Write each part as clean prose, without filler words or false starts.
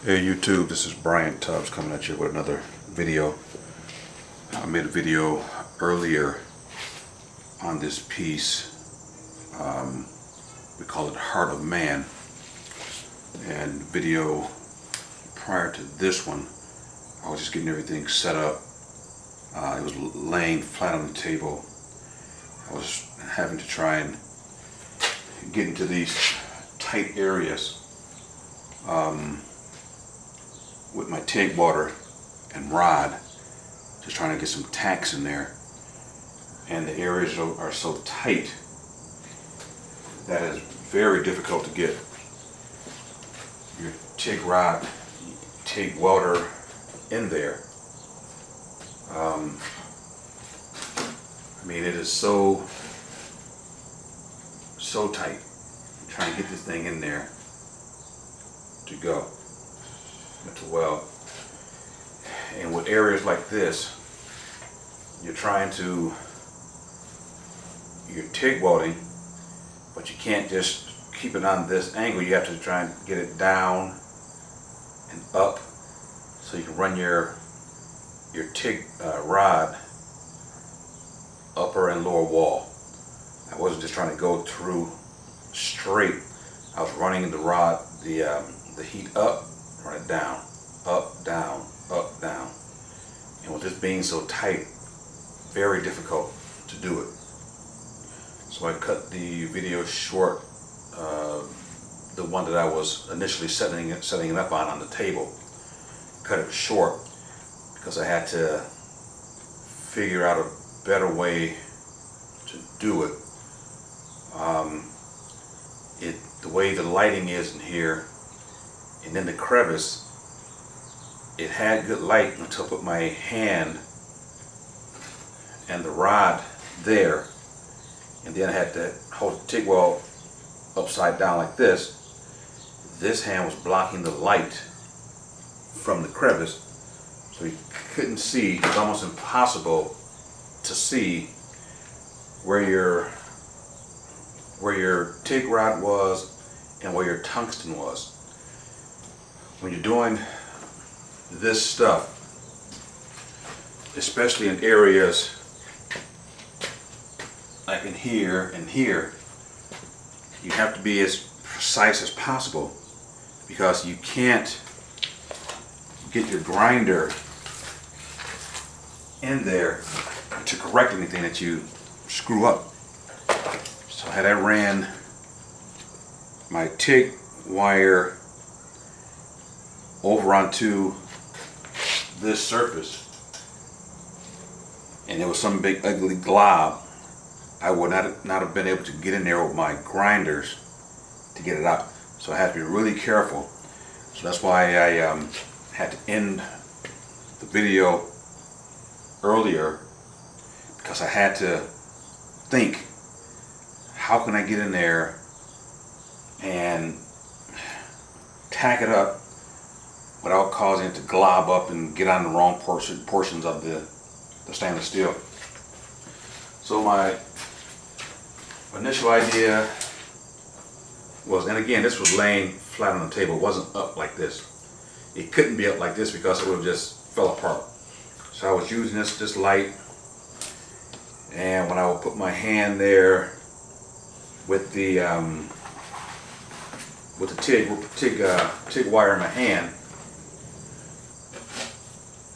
Hey YouTube, this is Brian Tubbs coming at you with another video. I made a video earlier on this piece. We call it Heart of Man. And the video prior to this one, I was just getting everything set up. It was laying flat on the table. I was having to try and get into these tight areas with my TIG water and rod, just trying to get some tacks in there, and the areas are so tight that it's very difficult to get your TIG rod, TIG welder in there. I mean, it is so tight. I'm trying to get this thing in there to go, to weld. And with areas like this, you're TIG welding, but you can't just keep it on this angle. You have to try and get it down and up so you can run your TIG rod upper and lower wall. I wasn't just trying to go through straight. I was running the rod, the heat up, run it down, up, down, up, down. And with this being so tight, very difficult to do it. So I cut the video short, the one that I was initially setting it up on the table. Cut it short because I had to figure out a better way to do it. The way the lighting is in here, and in the crevice, it had good light until I put my hand and the rod there, and then I had to hold the TIG weld upside down like this. This hand was blocking the light from the crevice, so you couldn't see. It was almost impossible to see where your TIG rod was and where your tungsten was. When you're doing this stuff, especially in areas like in here and here, you have to be as precise as possible, because you can't get your grinder in there to correct anything that you screw up. So had I ran my TIG wire over onto this surface and there was some big ugly glob, I would not have been able to get in there with my grinders to get it out. So I had to be really careful. So that's why I had to end the video earlier, because I had to think, how can I get in there and tack it up without causing it to glob up and get on the wrong portions of the stainless steel. So my initial idea was, and again, this was laying flat on the table. It wasn't up like this. It couldn't be up like this because it would have just fell apart. So I was using this light, and when I would put my hand there with the TIG wire in my hand.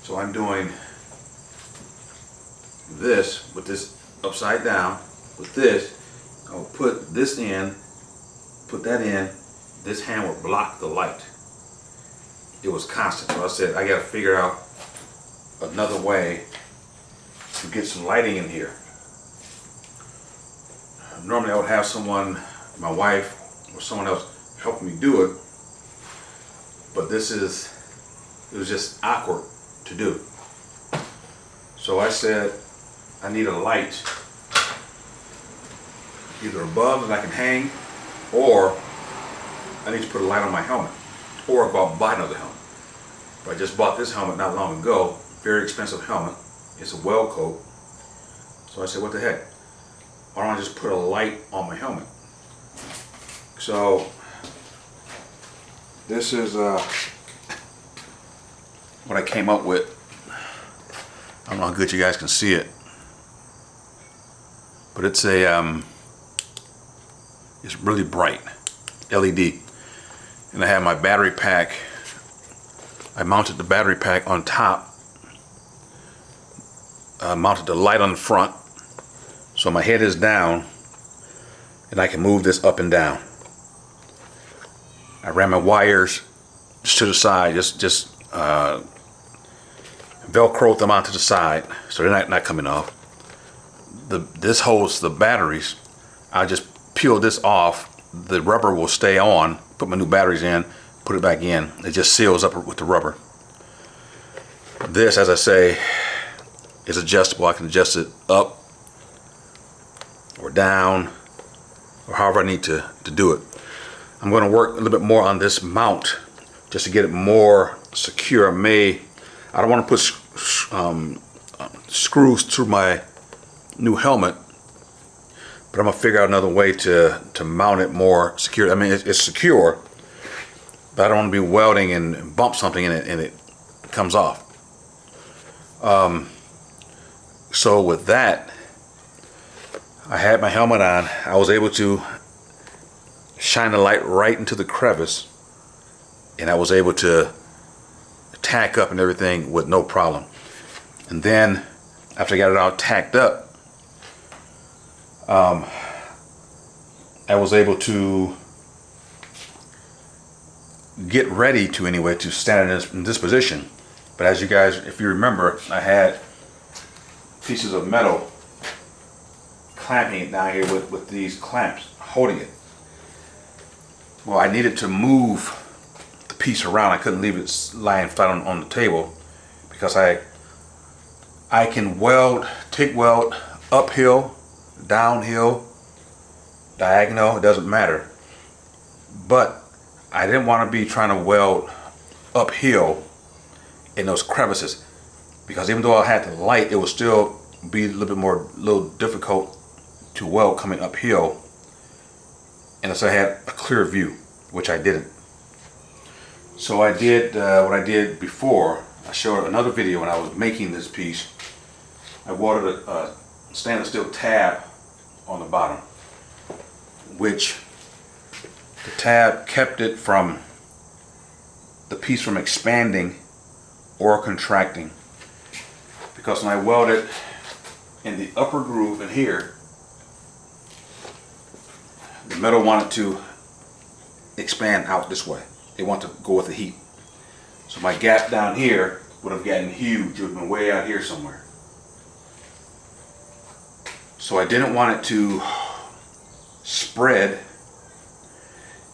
So I'm doing this with this upside down. With this, I'll put this in, put that in. This hand would block the light. It was constant. So I said, I got to figure out another way to get some lighting in here. Normally I would have someone, my wife or someone else, helping me do it, but it was just awkward to do. So I said, I need a light either above that I can hang, or I need to put a light on my helmet, or go out and buy another helmet. But I just bought this helmet not long ago, very expensive helmet. It's a weld coat. So I said, what the heck? Why don't I just put a light on my helmet? So this is came up with. I don't know how good you guys can see it, but it's really bright LED. And I have my battery pack. I mounted the battery pack on top. Mounted the light on the front, so my head is down and I can move this up and down. I ran my wires just to the side, just velcroed them onto the side so they're not coming off. This holds the batteries. I just peel this off. The rubber will stay on. Put my new batteries in, put it back in. It just seals up with the rubber. This, as I say, is adjustable. I can adjust it up or down or however I need to do it. I'm going to work a little bit more on this mount just to get it more secure. I don't want to put screws through my new helmet, but I'm going to figure out another way to mount it more secure. I mean, it's secure, but I don't want to be welding and bump something in it and it comes off. So with that, I had my helmet on. I was able to shine the light right into the crevice, and I was able to tack up and everything with no problem. And then after I got it all tacked up, I was able to get ready to stand in this position. But as you guys, if you remember, I had pieces of metal clamping it down here with these clamps holding it. Well, I needed to move the piece around. I couldn't leave it lying flat on the table because I can TIG weld uphill, downhill, diagonal, it doesn't matter. But I didn't want to be trying to weld uphill in those crevices, because even though I had the light, it would still be a little difficult to weld coming uphill unless I had a clear view, which I didn't. So I did what I did before. I showed another video when I was making this piece. I welded a stainless steel tab on the bottom, which the tab kept it from the piece from expanding or contracting, because when I welded in the upper groove in here, the metal wanted to expand out this way. It wanted to go with the heat. So my gap down here would have gotten huge. It would have been way out here somewhere. So I didn't want it to spread.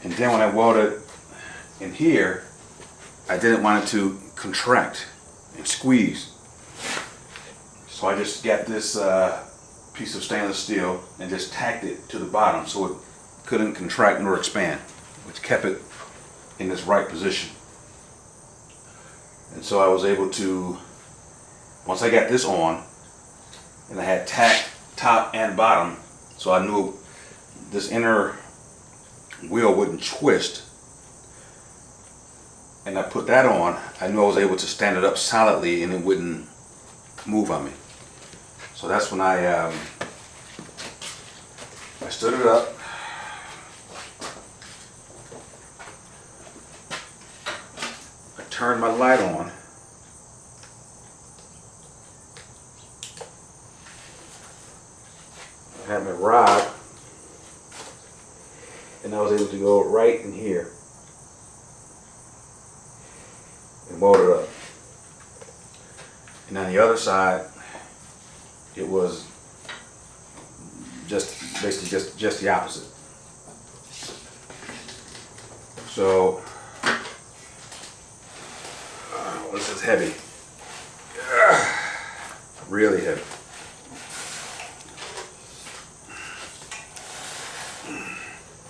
And then when I welded in here, I didn't want it to contract and squeeze. So I just got this piece of stainless steel and just tacked it to the bottom so it couldn't contract nor expand, which kept it in this right position. And so I was able to, once I got this on, and I had tacked top and bottom, so I knew this inner wheel wouldn't twist, and I put that on, I knew I was able to stand it up solidly and it wouldn't move on me. So that's when I stood it up. I turned my light on. I had my rod, and I was able to go right in here and weld it up. And on the other side, it was basically just the opposite. So this is heavy, really heavy.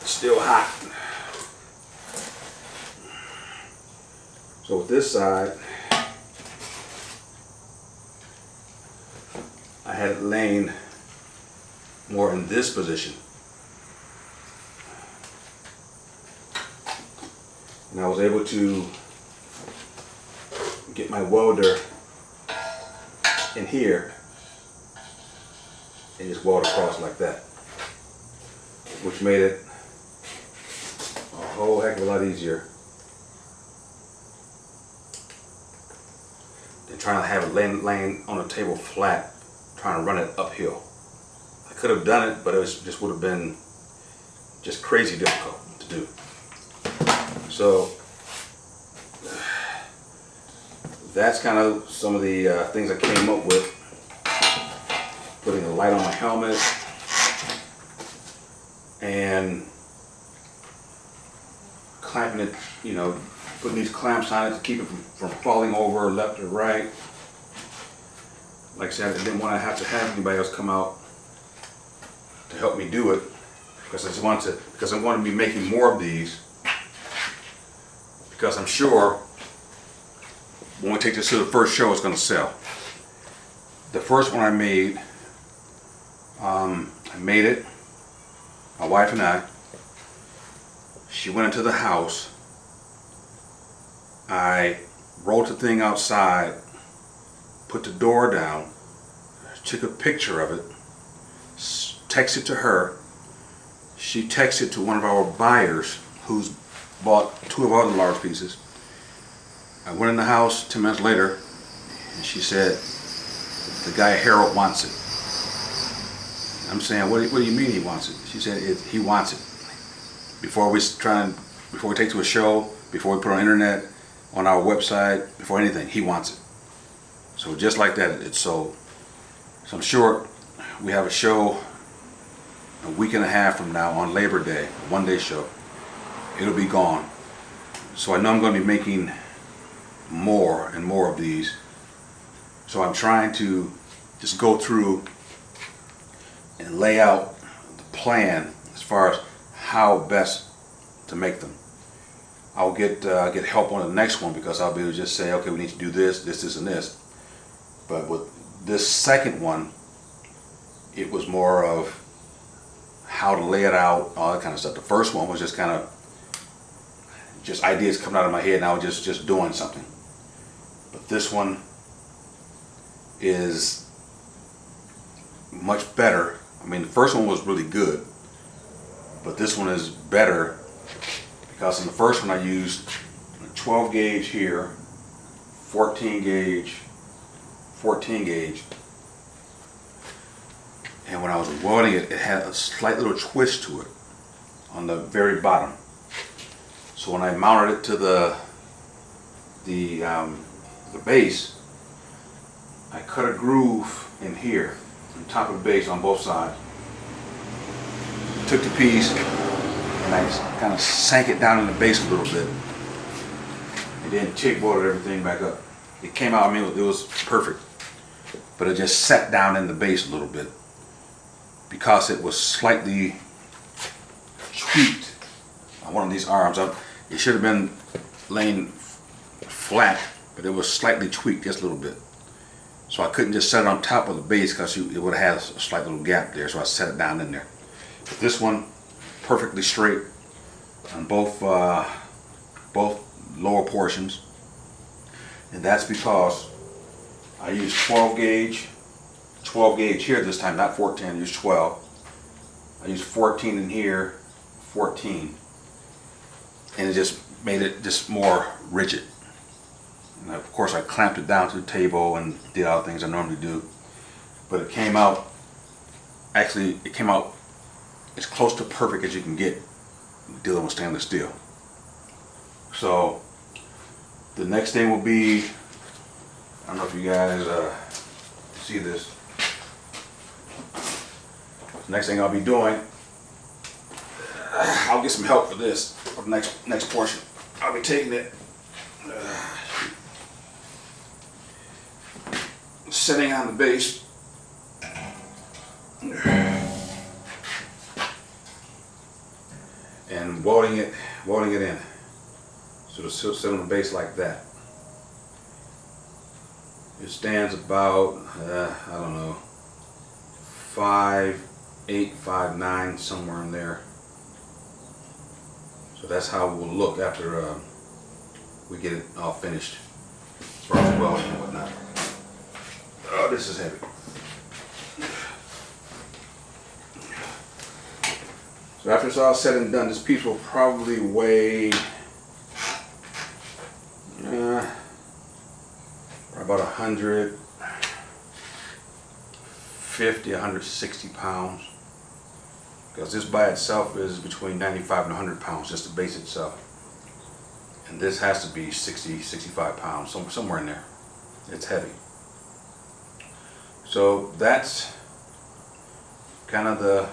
It's still hot. So with this side, I had it laying more in this position, and I was able to get my welder in here and just weld across like that, which made it a whole heck of a lot easier than trying to have it laying on the table flat, trying to run it uphill. I could have done it, but it just would have been just crazy difficult to do. So that's kind of some of the things I came up with. Putting a light on my helmet and clamping it, you know, putting these clamps on it to keep it from falling over left or right. Like I said, I didn't want to have anybody else come out to help me do it, because I'm going to be making more of these, because I'm sure when we take this to the first show, it's going to sell. The first one I made it, my wife and I. She went into the house. I rolled the thing outside, put the door down, took a picture of it, texted to her. She texted to one of our buyers who's bought 2 of our other large pieces. I went in the house 10 minutes later, and she said, "The guy Harold wants it." I'm saying, what do you mean he wants it? She said, he wants it. Before we take to a show, before we put it on the internet, on our website, before anything, he wants it. So just like that, it's sold. So I'm sure we have a show a week and a half from now on Labor Day, a 1-day show. It'll be gone. So I know I'm going to be making more and more of these. So I'm trying to just go through and lay out the plan as far as how best to make them. I'll get help on the next one, because I'll be able to just say, okay, we need to do this, this, and this. But with this second one, it was more of how to lay it out, all that kind of stuff. The first one was just kind of just ideas coming out of my head, and I was just doing something. But this one is much better. I mean, the first one was really good, but this one is better because in the first one I used a 12 gauge here, 14 gauge, 14 gauge, and when I was welding it, it had a slight little twist to it on the very bottom. So when I mounted it to the base, I cut a groove in here on top of the base on both sides. Took the piece and I kind of sank it down in the base a little bit, and then TIG welded everything back up. It came out, I mean, it was perfect, but it just sat down in the base a little bit because it was slightly tweaked on one of these arms. It should have been laying flat, but it was slightly tweaked just a little bit. So I couldn't just set it on top of the base because it would have had a slight little gap there, so I set it down in there. But this one, perfectly straight on both lower portions, and that's because I used 12 gauge here this time, not 14. I used 12. I used 14 in here, 14, and it just made it just more rigid. And of course I clamped it down to the table and did all the things I normally do, but it came out, actually it came out as close to perfect as you can get dealing with stainless steel. So the next thing will be, I don't know if you guys see this, the next thing I'll be doing, I'll get some help for this, for the next portion. I'll be taking it, setting on the base, and welding it in. So it'll sit on the base like that. It stands about, I don't know, 5'8", 5'9", somewhere in there. So that's how it will look after we get it all finished. far as welding and whatnot. Oh, this is heavy. So after it's all said and done, this piece will probably weigh about 150, 160 pounds. Because this by itself is between 95 and 100 pounds, just the base itself. And this has to be 60, 65 pounds, somewhere in there. It's heavy. So that's kind of the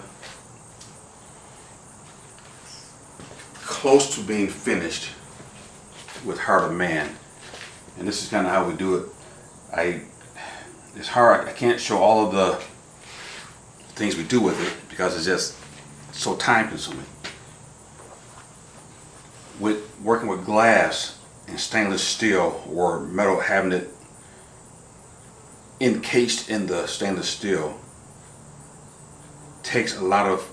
close to being finished with Heart of Man. And this is kind of how we do it. It's hard, I can't show all of the things we do with it because it's just so time consuming. With working with glass and stainless steel or metal, having it encased in the stainless steel takes a lot of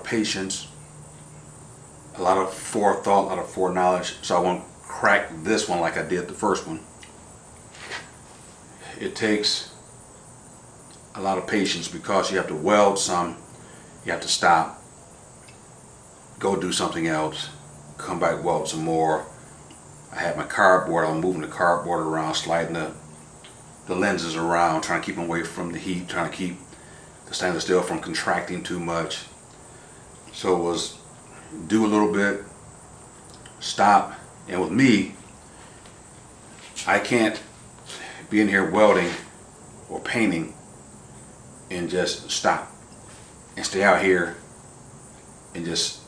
patience, a lot of forethought, a lot of foreknowledge. So I won't crack this one like I did the first one. It takes a lot of patience because you have to weld some, you have to stop, go do something else, come back, weld some more. I had my cardboard, I'm moving the cardboard around, sliding the lenses around, trying to keep them away from the heat, trying to keep the stainless steel from contracting too much. So it was do a little bit, stop, and with me, I can't be in here welding or painting and just stop and stay out here and just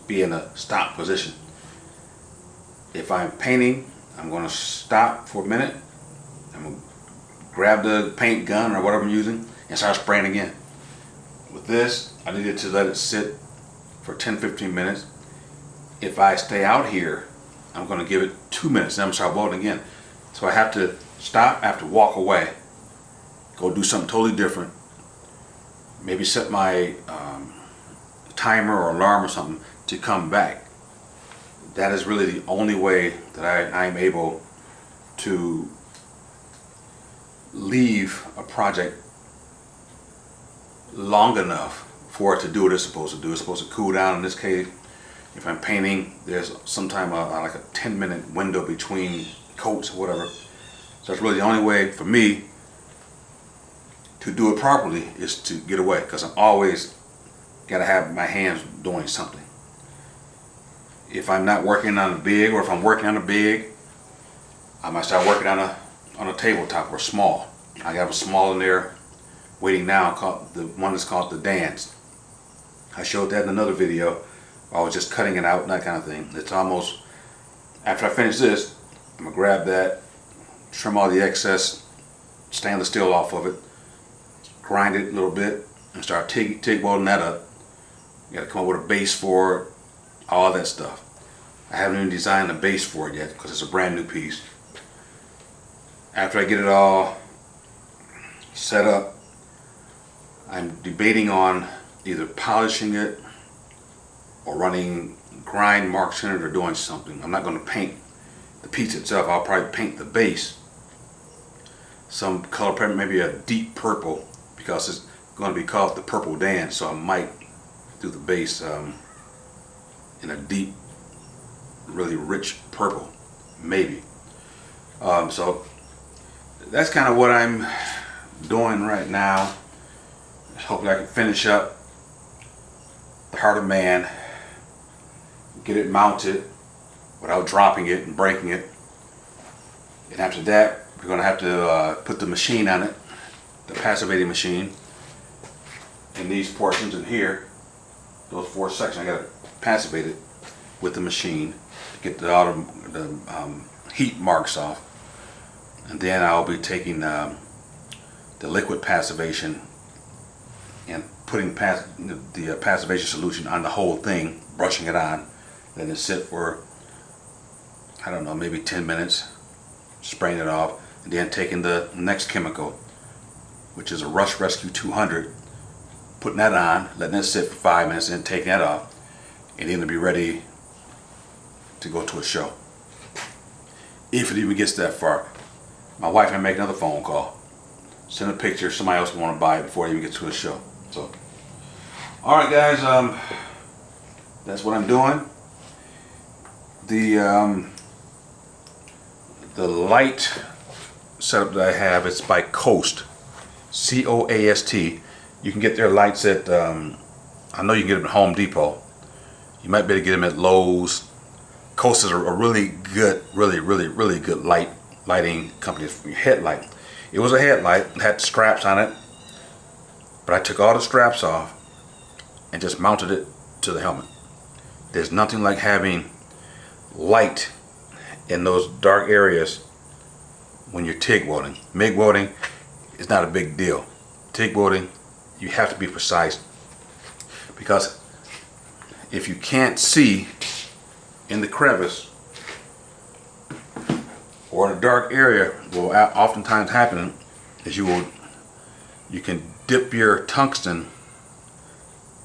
be in a stop position. If I'm painting, I'm going to stop for a minute. I'm going to grab the paint gun or whatever I'm using and start spraying again. With this, I needed to let it sit for 10-15 minutes. If I stay out here, I'm going to give it 2 minutes and I'm going to start welding again. So I have to stop, I have to walk away, go do something totally different, maybe set my timer or alarm or something to come back. That is really the only way that I'm able to leave a project long enough for it to do what it's supposed to do. It's supposed to cool down. In this case, if I'm painting, there's sometime like a 10-minute window between coats or whatever. So it's really the only way for me to do it properly is to get away, because I'm always got to have my hands doing something. If I'm not working on a big, or if I'm working on a big, I might start working on a tabletop or small. I have a small in there waiting now, called the one that's called the Dance. I showed that in another video. I was just cutting it out, that kind of thing. It's almost, after I finish this, I'm gonna grab that, trim all the excess stainless steel off of it, grind it a little bit, and start TIG welding that up. You gotta come up with a base for it, all that stuff. I haven't even designed a base for it yet because it's a brand new piece. After I get it all set up, I'm debating on either polishing it or running grind marks in it or doing something. I'm not going to paint the piece itself. I'll probably paint the base some color, maybe a deep purple, because it's going to be called the Purple Dance. So I might do the base in a deep, really rich purple, maybe. So that's kind of what I'm doing right now. Hopefully I can finish up the Heart of Man, get it mounted without dropping it and breaking it. And after that, we're going to have to put the machine on it, the passivating machine, in these portions in here, those 4 sections. I got to passivate it with the machine to get all the heat marks off. And then I'll be taking the liquid passivation and putting the passivation solution on the whole thing, brushing it on, letting it sit for, I don't know, maybe 10 minutes, spraying it off, and then taking the next chemical, which is a Rust Rescue 200, putting that on, letting it sit for 5 minutes, and then taking that off, and then to be ready to go to a show. if it even gets that far. My wife may make another phone call, send a picture, somebody else will want to buy it before it even gets to the show. So, all right, guys, that's what I'm doing. The light setup that I have, it's by Coast, C-O-A-S-T. You can get their lights at, I know you can get them at Home Depot. You might be able to get them at Lowe's. Coast is a really good, really good lighting company for your headlight. It was a headlight, it had straps on it, but I took all the straps off and just mounted it to the helmet. There's nothing like having light in those dark areas when you're TIG welding. MIG welding is not a big deal. TIG welding, you have to be precise, because if you can't see in the crevice or in a dark area, what will oftentimes happen is you can dip your tungsten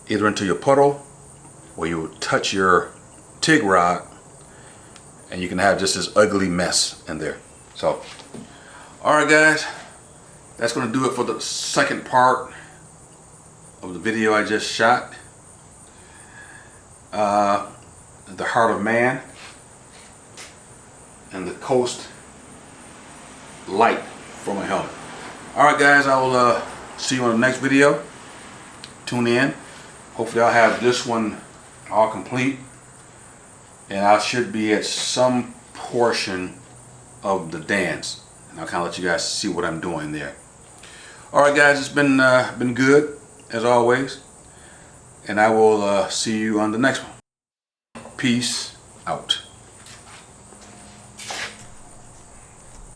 either into your puddle or you will touch your TIG rod, and you can have just this ugly mess in there. So, alright guys, that's going to do it for the second part of the video I just shot. The Heart of Man and the Coast light for my helmet. Alright guys, I will see you on the next video. Tune in. Hopefully I'll have this one all complete, and I should be at some portion of the dance, and I'll kind of let you guys see what I'm doing there. Alright guys, it's been good as always, and I will see you on the next one. Peace out.